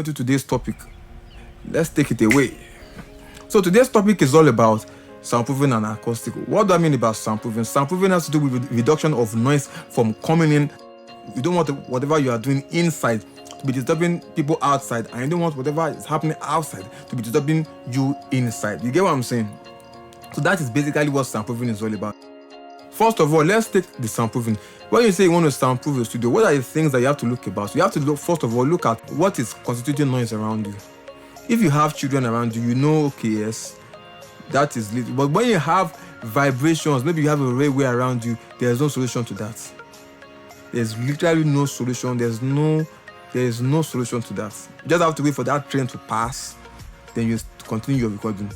into today's topic. Let's take it away. So today's topic is all about soundproofing and acoustic. What do I mean about soundproofing? Soundproofing has to do with reduction of noise from coming in. You don't want whatever you are doing inside to be disturbing people outside, and you don't want whatever is happening outside to be disturbing you inside. You get what I'm saying? So that is basically what soundproofing is all about. First of all, let's take the soundproofing. When you say you want to soundproof a studio, what are the things that you have to look about? So you have to look, first of all, look at what is constituting noise around you. If you have children around you, you know, okay, yes, that is little. But when you have vibrations, maybe you have a railway around you, there's no solution to that. There's literally no solution. There is no solution to that. You just have to wait for that train to pass, then you continue your recording.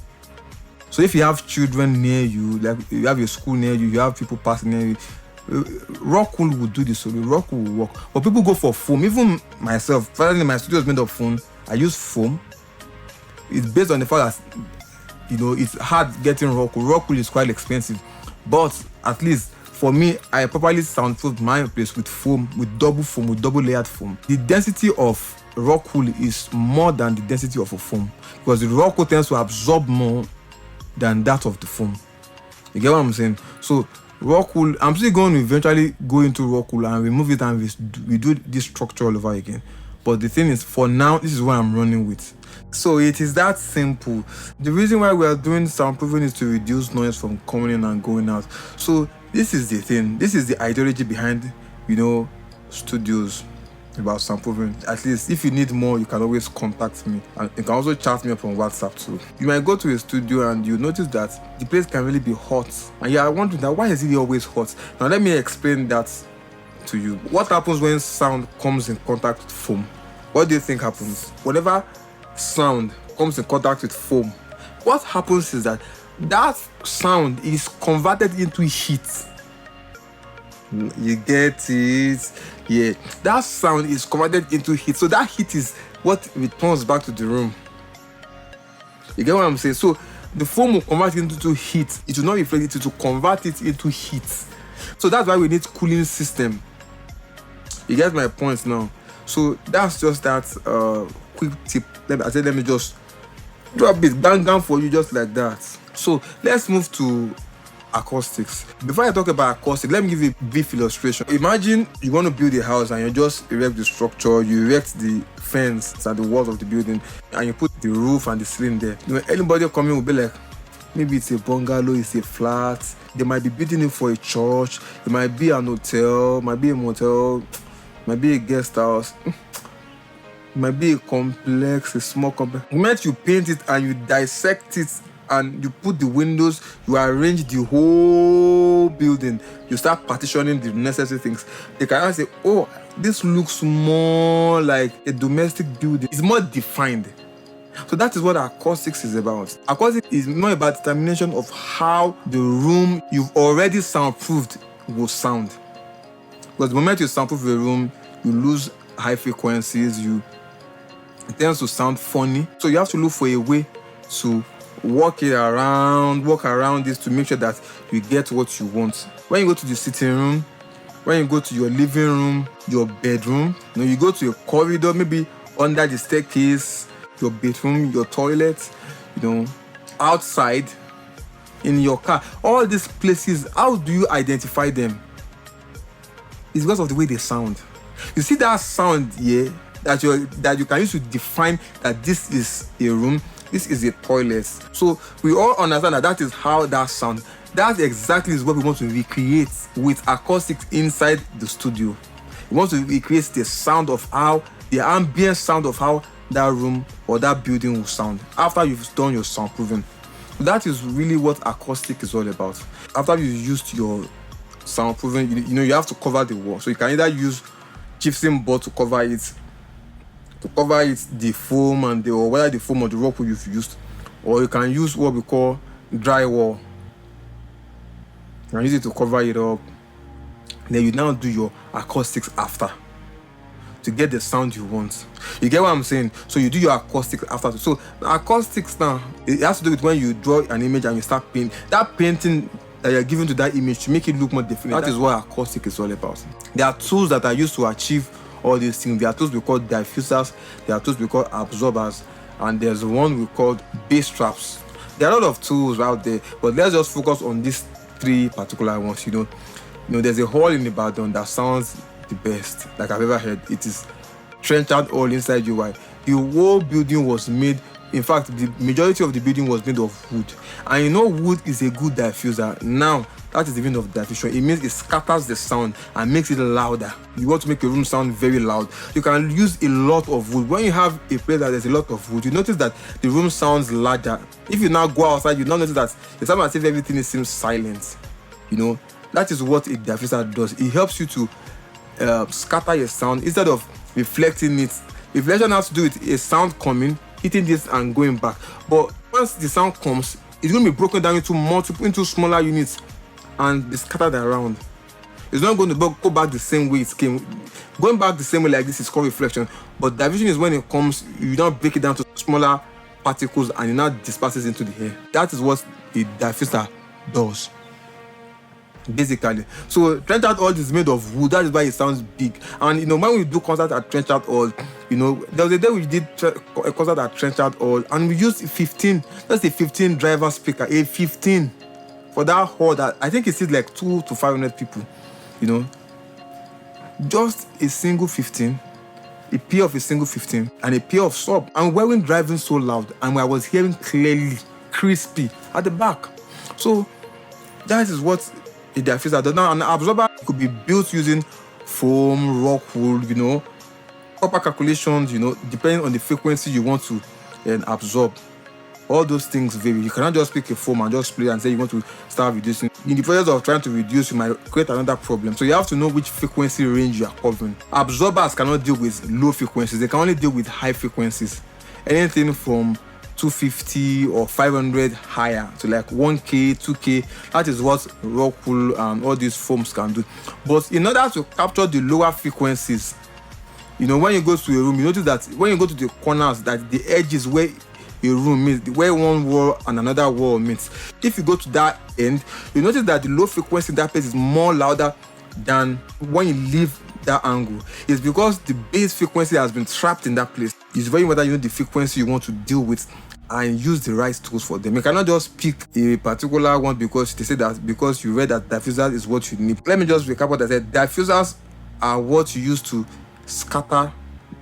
So if you have children near you, like you have your school near you, you have people passing near you, rock wool will do this, so the rock wool will work. But people go for foam. Even myself, finally my studio is made of foam. I use foam. It's based on the fact that, you know, it's hard getting rock wool. Rock wool is quite expensive. But at least for me, I properly soundproof my place with foam, with double layered foam. The density of rock wool is more than the density of a foam, because the rock wool tends to absorb more than that of the foam. You get what I'm saying? So rock wool, I'm still going to eventually go into rock wool and remove it, and we do this structure all over again. But the thing is, for now, this is what I'm running with. So it is that simple. The reason why we are doing soundproofing is to reduce noise from coming in and going out. So this is the thing. This is the ideology behind, you know, studios about soundproofing. At least if you need more, you can always contact me, and you can also chat me up on WhatsApp too. You might go to a studio and you notice that the place can really be hot, and you are wondering that why is it always hot? Now let me explain that to you. What happens when sound comes in contact with foam? What do you think happens? Whatever sound comes in contact with foam, what happens is that sound is converted into heat. You get it? Yeah, that sound is converted into heat. So that heat is what returns back to the room. You get what I'm saying? So the foam will convert it into heat. It will not reflect it, to convert it into heat. So that's why we need cooling system. You get my point now? So that's just that quick tip. Let me just drop it bang for you, just like that. So let's move to acoustics. Before I talk about acoustics, let me give you a brief illustration. Imagine you want to build a house and you just erect the structure, you erect the fence and the walls of the building, and you put the roof and the ceiling there. You know, anybody coming will be like, maybe it's a bungalow, it's a flat, they might be building it for a church, it might be an hotel, might be a motel, might be a guest house, it might be a complex, a small complex. The moment you paint it and you dissect it and you put the windows, you arrange the whole building, you start partitioning the necessary things, they can say, oh, this looks more like a domestic building. It's more defined. So that is what acoustics is about. Acoustics is not about determination of how the room you've already soundproofed will sound. Because the moment you soundproof a room, you lose high frequencies, it tends to sound funny. So you have to look for a way to walk around this to make sure that you get what you want. When you go to the sitting room, when you go to your living room, your bedroom, you go to a corridor, maybe under the staircase, your bedroom, your toilet, outside, in your car, all these places, how do you identify them? It's because of the way they sound. You see that sound here that you can use to define that this is a room, this is a toilet. So we all understand that is how that sounds. That exactly is what we want to recreate with acoustics inside the studio. We want to recreate the sound of how, the ambient sound of how that room or that building will sound after you've done your soundproofing. That is really what acoustic is all about. After you've used your soundproofing, you have to cover the wall. So you can either use gypsum board to cover it, the foam or whether the foam or the rock you've used, or you can use what we call drywall. You can use it to cover it up. Then you now do your acoustics after to get the sound you want. You get what I'm saying? So you do your acoustics after. So the acoustics now, it has to do with when you draw an image and you start painting. That painting that you're giving to that image to make it look more definite. That is what acoustic is all about. There are tools that are used to achieve all these things. There are tools we call diffusers, there are tools we call absorbers, and there's one we call bass traps. There are a lot of tools out there, but let's just focus on these 3 particular ones. There's a hall in Ibadan that sounds the best, like I've ever heard. It is Trenchard Hall inside UI. The whole building was made, in fact, the majority of the building was made of wood. And wood is a good diffuser. Now, that is the meaning of diffusion. It means it scatters the sound and makes it louder. You want to make your room sound very loud, you can use a lot of wood. When you have a place that there's a lot of wood, you notice that the room sounds larger. If you now go outside, you now notice that it's almost as if everything seems silent. That is what a diffuser does. It helps you to scatter your sound instead of reflecting it. Reflection has to do with a sound coming, hitting this and going back. But once the sound comes, it's going to be broken down into smaller units and be scattered around. It's not going to go back the same way it came. Going back the same way like this is called reflection. But diffusion is when it comes, you don't break it down to smaller particles and it now disperses into the air. That is what a diffuser does, basically. So Trenchard Hall is made of wood. That is why it sounds big. And when we do concert at Trenchard Hall, there was a day we did a concert at Trenchard Hall and we used 15 driver speaker, a 15 for that hall that I think it seats like 200 to 500 people. Just a single 15, a pair of a single 15 and a pair of sub. And we weren't driving so loud and I was hearing clearly, crispy at the back. So that is what a diffuser does. Now, an absorber could be built using foam, rock wool, proper calculations, depending on the frequency you want to absorb. All those things vary. You cannot just pick a foam and just play and say you want to start reducing. In the process of trying to reduce, you might create another problem. So you have to know which frequency range you are covering. Absorbers cannot deal with low frequencies. They can only deal with high frequencies. Anything from 250 or 500 higher, so like 1K, 2K. That is what rock wool and all these foams can do. But in order to capture the lower frequencies, when you go to a room, you notice that when you go to the corners, that the edges where a room meets, where one wall and another wall meets, if you go to that end, you notice that the low frequency in that place is more louder than when you leave that angle. It's because the bass frequency has been trapped in that place. It's very important the frequency you want to deal with and use the right tools for them. You cannot just pick a particular one because they say that because you read that diffuser is what you need. Let me just recap what I said. Diffusers are what you use to scatter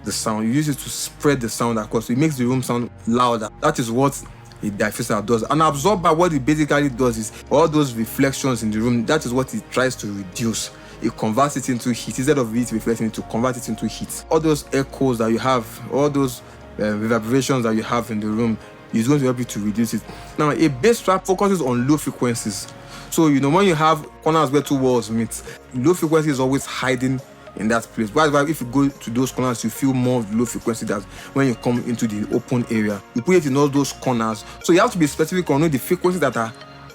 the sound. You use it to spread the sound across. It makes the room sound louder. That is what a diffuser does. An absorber, what it basically does is all those reflections in the room, that is what it tries to reduce. It converts it into heat. Instead of it reflecting, to convert it into heat. All those echoes that you have, all those reverberations that you have in the room is going to help you to reduce it. Now, a bass trap focuses on low frequencies. So, when you have corners where 2 walls meet, low frequency is always hiding in that place. Why if you go to those corners, you feel more of the low frequency that when you come into the open area. You put it in all those corners. So you have to be specific on the frequencies that are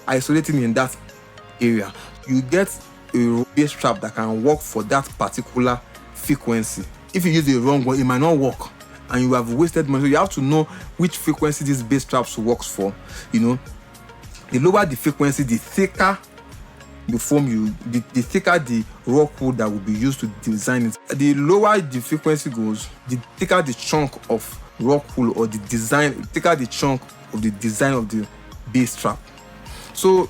isolating in that area. You get a bass trap that can work for that particular frequency. If you use the wrong one, it might not work and you have wasted money. So you have to know which frequency this bass traps works for. The lower the frequency, the thicker the foam the thicker the rock wool that will be used to design it. The lower the frequency goes, the thicker the chunk of rock wool or the thicker the chunk of the design of the bass trap. So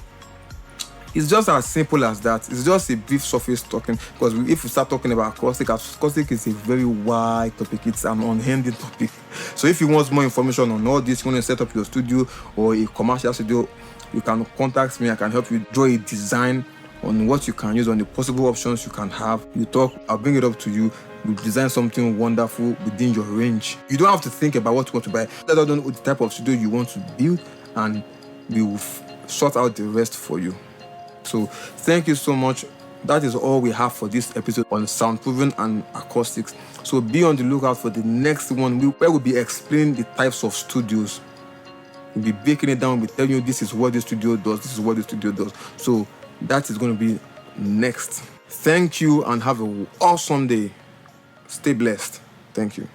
it's just as simple as that. It's just a brief surface talking, because if we start talking about acoustic is a very wide topic. It's an unending topic. So if you want more information on all this, you want to set up your studio or a commercial studio, you can contact me. I can help you draw a design on what you can use, on the possible options you can have. You talk, I'll bring it up to you. You design something wonderful within your range. You don't have to think about what you want to buy. Let us know the type of studio you want to build, and we will sort out the rest for you. So thank you so much. That is all we have for this episode on Soundproofing and Acoustics. So be on the lookout for the next one, where we'll be explaining the types of studios. We'll be breaking it down. We'll be telling you this is what the studio does, this is what the studio does. So that is going to be next. Thank you and have an awesome day. Stay blessed. Thank you.